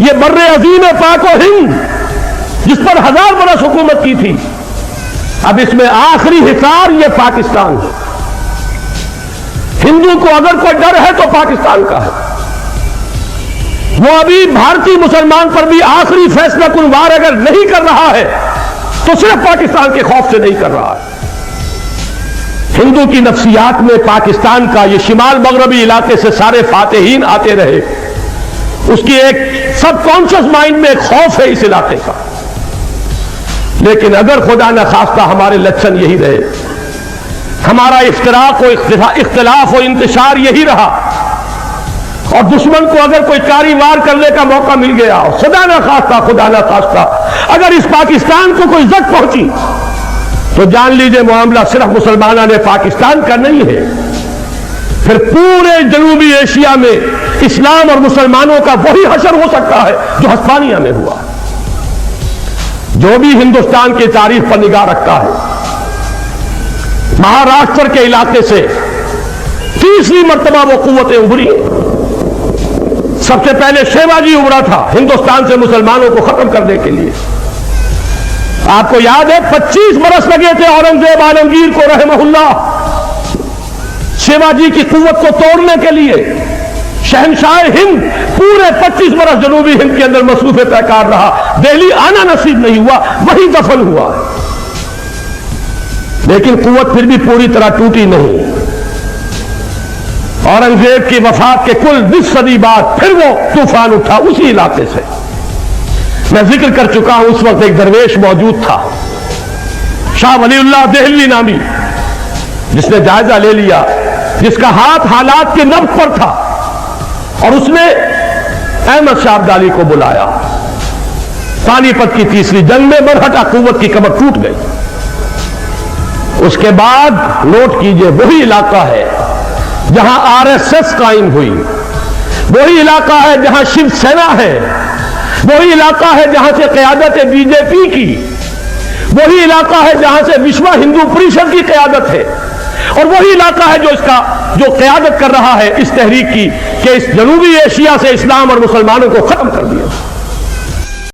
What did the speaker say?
ये बर्रे अजीम पाक और हिंद जिस पर 1000 बरस हुकूमत की थी, अब इसमें आखिरी हिसार ये पाकिस्तान है। हिंदू को अगर कोई डर है तो पाकिस्तान का है। वो अभी भारतीय मुसलमान पर भी आखिरी फैसला कुन वार अगर नहीं कर रहा है तो सिर्फ पाकिस्तान के खौफ से नहीं कर रहा है। हिंदू की नफ्सियात में पाकिस्तान का ये शिमाल मगरबी इलाके से सारे फातेहीन आते रहे, उसकी एक सबकॉन्शियस माइंड में एक खौफ है इस इलाके का। लेकिन अगर खुदा न खास्ता हमारे लक्षण यही रहे, हमारा इफ्तराक हो इख्तिलाफ हो इंतशार यही रहा, और दुश्मन को अगर कोई कारी वार करने का मौका मिल गया, खुदा न खास्ता अगर इस पाकिस्तान को कोई जद पहुंची, तो जान लीजिए मामला सिर्फ मुसलमानों ने पाकिस्तान का नहीं है, फिर पूरे जनूबी एशिया में इस्लाम और मुसलमानों का वही हशर हो सकता है जो हिस्पानिया में हुआ। जो भी हिंदुस्तान की तारीख पर निगाह रखता है, महाराष्ट्र के इलाके से तीसरी मर्तबा वो कुव्वतें उभरी। सबसे पहले शिवाजी उभरा था हिंदुस्तान से मुसलमानों को खत्म करने के लिए। आपको याद है 25 बरस लगे थे औरंगजेब आलमगीर को रहमहुल्लाह शिवाजी की कुव्वत को तोड़ने के लिए। शहनशाह हिंद पूरे 25 बरस जनूबी हिंद के अंदर मसरूफ पैकार रहा, दिल्ली आना नसीब नहीं हुआ, वही दफन हुआ। लेकिन कुव्वत फिर भी पूरी तरह टूटी नहीं। औरंगजेब की वफात के कुल 20 सदी बाद फिर वो तूफान उठा उसी इलाके से। मैं जिक्र कर चुका हूं, उस वक्त एक दरवेश मौजूद था, शाह वलीउल्लाह देहलवी नामी, जिसने जायजा ले लिया, जिसका हाथ हालात के नब्ज पर था, और उसने अहमद शाह अब्दाली को बुलाया। पानीपत की तीसरी जंग में मरहटा कुव्वत की कमर टूट गई। उसके बाद नोट कीजिए, वही इलाका है जहां आरएसएस कायम हुई, वही इलाका है जहां शिवसेना है, वही इलाका है जहां से क़यादत है बीजेपी की, वही इलाका है जहां से विश्व हिंदू परिषद की क़यादत है, और वही इलाका है जो क़यादत कर रहा है इस तहरीक की कि इस जनूबी एशिया से इस्लाम और मुसलमानों को खत्म कर दिया।